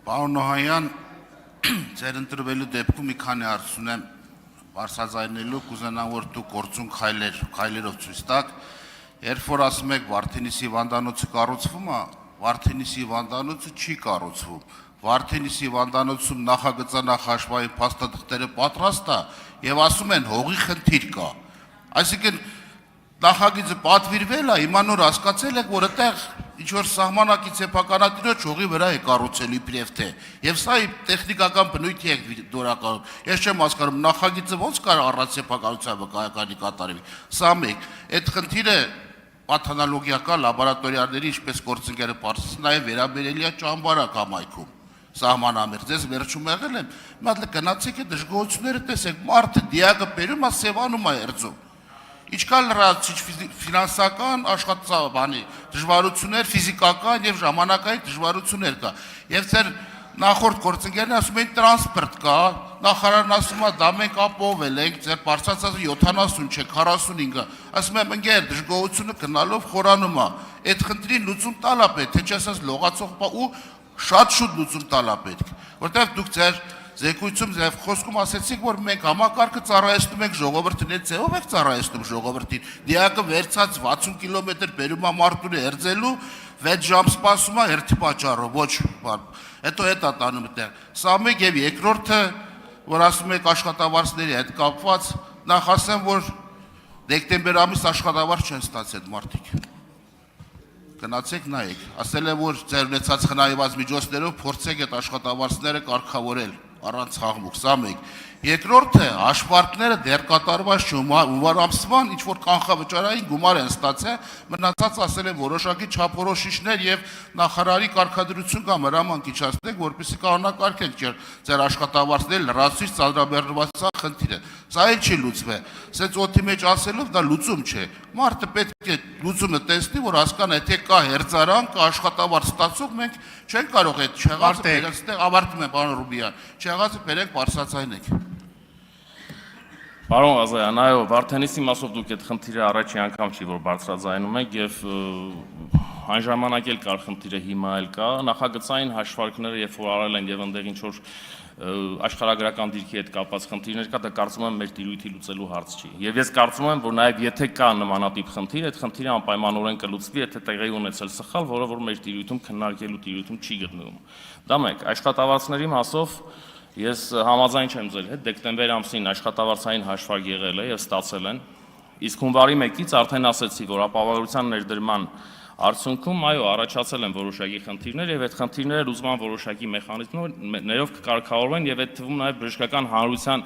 Պարոն Նոհայան, ձեր ընտրվելու դեպքում մի քանի հարց ունեմ բարձրաձայնելու, կուզենամ, որ դուք գործուն քայլերով ցույց տաք, երբ որ ասում եք Վարդենիսի հիվանդանոցը կառուցվում է, Վարդենիսի հիվանդանոցը չի կառուցվում, Վարդենիսի հիվանդանոցում նախագծանախաշվային փաստաթղթերը պատրաստ է եւ ասում են հողի խնդիր կա, այսինքն նախագիծը պատվիրվել է, հիմա նոր հասկացել եք, որ այդտեղ ինչ-որ սահմանակից սեփականատիրոջ հողի վրա է կառուցելու իբրև թե, եւ սա տեխնիկական բնույթի է դորականում, ես չեմ հասկանում, նախագիծը ոնց կարող առանց սեփականության վկայականի կատարվի, սա մեկ, այդ խնդիրը պաթանոլոգիական լաբորատորիաների, ինչպես գործընկերը պարզեցին, նաեւ վերաբերելի է ճամբարակ համայնքում, սահմանամերձ, ես վերջում եղել եմ, մի հատ գնացեք այդ դժգոհությունները տեսեք, մարդը դիակը բերում է, սևանում է երձում, Ինչքան լրացիչ ֆինանսական աշխատանքի դժվարություններ, ֆիզիկական եւ ժամանակային դժվարություններ կա։ Եվ ձեր նախորդ գործընկերն ասում են տրանսպորտ կա, նախարարն ասում է դա մենք ապովել ենք, ձեր բարձրացածը 70 չէ, 45-ը։ Ասում եմ ընկեր, դժգոհությունը գնալով խորանում է։ Այդ խնդրին լուծում տալ է պետք, թե չասած լողացող ու շատ շուտ լուծում տալ է պետք։ Որտեղ դուք ձեր Զեկույցում ձեւ խոսքում ասեցիք, որ մենք համակարգը ծառայեցնում ենք ժողովրդին, այդ ձևով եք ծառայեցնում ժողովրդին։ Դիակը վերցած 60 կիլոմետր բերում է մարդուն հերձելու, 6 ժամ սպասում է հերթի պատճառով, ոչ բան։ Հետո հետ է տանում այդտեղ։ Սա մեկ եւ երկրորդը, որ ասում եք աշխատավարձների հետ կապված, նախ ասեմ, որ դեկտեմբեր ամիս աշխատավարձ չեն ստացել մարդիկ։ Գնացեք նայեք, ասել եմ, որ ձեր ունեցած խնայված միջոցներով փորձեք այդ աշխատավարձները կարգավորել առանց խաղմուկ, սա մեկ։ Երկրորդը հաշվարկները դեռ կատարված չհունվար ամսվան ինչ որ կանխավճարային գումար են ստացել, մնացած ասել են որոշակի չափորոշիչներ եւ նախարարի կարգադրություն կամ հրամանք իջացնեք, որպեսզի կանոնակարգենք ձեր աշխատավարձների լրացուցիչ ծանրաբեռնվածության խնդիրը։ Սա էլ չի լուծվել։ Սենց օդի մեջ ասելով դա լուծում չէ։ Մարդը պետք է լուծումը տեսնի, որ հասկանա, թե կա հերձարան, կա աշխատավարձ ստացող, մենք չենք կարող այդ չեղածը բերել, այստեղ ավարտում եմ, պարոն Ռուբիան, չեղածը բերենք բարձրացնենք։ Պարոն Ղազարյան, այո, Վարդենիսի մասով դուք այդ խնդիրը առաջի անգամ չի, որ բարձրաձայնում եք եւ այն ժամանակ էլ կար խնդիրը, հիմա էլ կա, նախագծային հաշվարկները, երբ որ արել են եւ այնտեղ ինչ որ աշխարհագրական դիրքի հետ կապված խնդիրներ կա, դա կարծում եմ մեր տիրույթի լուծելու հարց չի։ Եվ ես կարծում եմ, որ նաեւ եթե կա նմանատիպ խնդիր, այդ խնդիրը անպայմանորեն կլուծվի, եթե տեղի ունեցել սխալ, որը որ մեր տիրույթում քննարկելու տիրույթում չի գտնվում։ Դա մեկ, աշխատավարձների մասով ես համաձայն չեմ ձեր հետ, դեկտեմբեր ամսին աշխատավարձային հաշվարկ եղել է եւ ստացել են, իսկ հունվարի 1-ից արդեն ասեցի, որ ապահովության ներդրման արդյունքում այո առաջացել են որոշակի խնդիրներ եւ այդ խնդիրները լուծման որոշակի մեխանիզմներով կկարգավորվեն եւ այդ թվում նաեւ բժշկական հանրության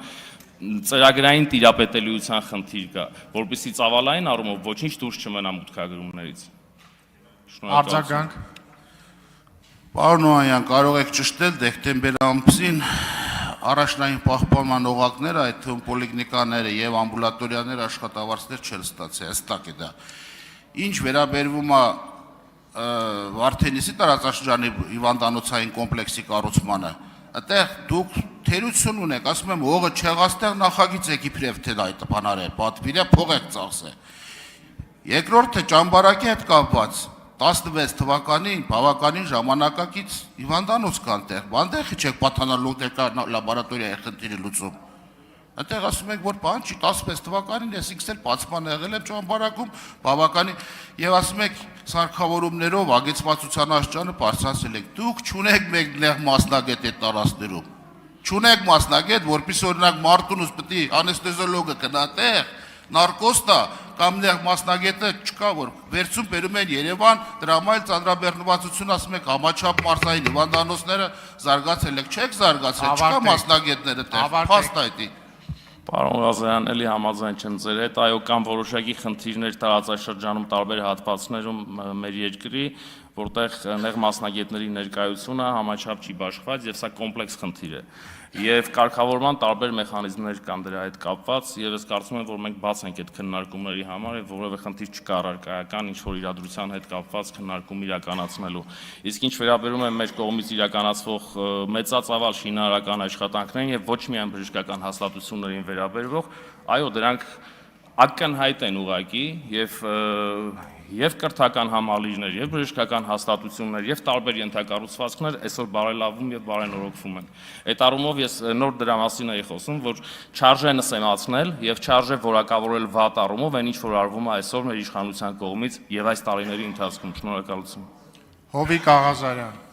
ծրագրային տիրապետելիության խնդիր կա, որպեսզի ծավալային առումով ոչինչ դուրս չմնա մուտքագրումներից։ Արձագանք։ Պարոն Նոհայան, կարող եք ճշտել դեկտեմբեր ամսին առաջնային պահպանման օղակները, այդ թվում պոլիկլինիկաները եւ ամբուլատորիաները աշխատավարձներ չեն ստացել, հստակ է դա։ Ինչ վերաբերվում է Վարդենիսի տարածաշրջանի հիվանդանոցային կոմպլեքսի կառուցմանը, այդտեղ դուք թերություն ունեք, ասում եմ, հողը չեղած տեղ նախագիծ եք իբրև թե այդ բաները պատվիրը փող եք ծախսել։ Երկրորդը ճամբարակի հետ կապված 16 թվականին բավականին ժամանակակից հիվանդանոց կան տեղ, բանդեղի չեք պաթանոլոգիական լաբորատորիայի խնդիրը լուծում։ Այնտեղ ասում եք, որ բան չի 16 թվականին ես ինքս էլ բացման եղել եմ ճամբարակում, բավականին եւ ասում եք սարքավորումներով ագեցվածության աշճանը բարձրացել եք։ Դուք չունեք մեկնեղ մասնագետ այդ տարածքներում։ Չունեք մասնագետ, որpիսի օրինակ Մարտունուս պետք է անեստեզիոլոգը գնա տեղ, նարկոստա կամ նեղ մասնագետը չկա, որ վերցում բերում են Երևան, դրա համար ծանրաբեռնվածություն ասում եք համաչափ մարզային հիվանդանոցները զարգացել եք, չեք զարգացել, չկա մասնագետները տեղ, փաստ այդի։ Պարոն Ղազարյան, էլի համաձայն չեմ ձեր հետ, այո, կան որոշակի խնդիրներ տարածաշրջանում տարբեր հատվածներում մեր երկրի, որտեղ նեղ մասնագետների ներկայությունը համաչափ չի բաշխված եւ սա կոմպլեքս խնդիր է։ Եվ կարգավորման տարբեր մեխանիզմներ կան դրա հետ կապված, եւ ես կարծում եմ, որ մենք բաց ենք այդ քննարկումների համար եւ որևէ խնդիր չկա առարկայական ինչ որ իրադրության հետ կապված քննարկում իրականացնելու։ Իսկ ինչ վերաբերում է մեր կողմից իրականացվող մեծածավալ շինարարական աշխատանքներին եւ ոչ միայն բժշկական հաստատություններին վերաբերվող, այո, դրանք ակնհայտ են ուղղակի եւ կրթական համալիրներ, եւ բժշկական հաստատություններ, եւ տարբեր ենթակառուցվածքներ այսօր բարելավում եւ բարենորոգվում են։ Այդ առումով ես նոր դրա մասին էի խոսում, որ չարժե նսեմացնել եւ չարժե որակավորել վատ առումով այն ինչ որ արվում է այսօր մեր իշխանության կողմից եւ այս տարիների ընթացքում։ Շնորհակալություն։ Հովիկ Աղազարյան։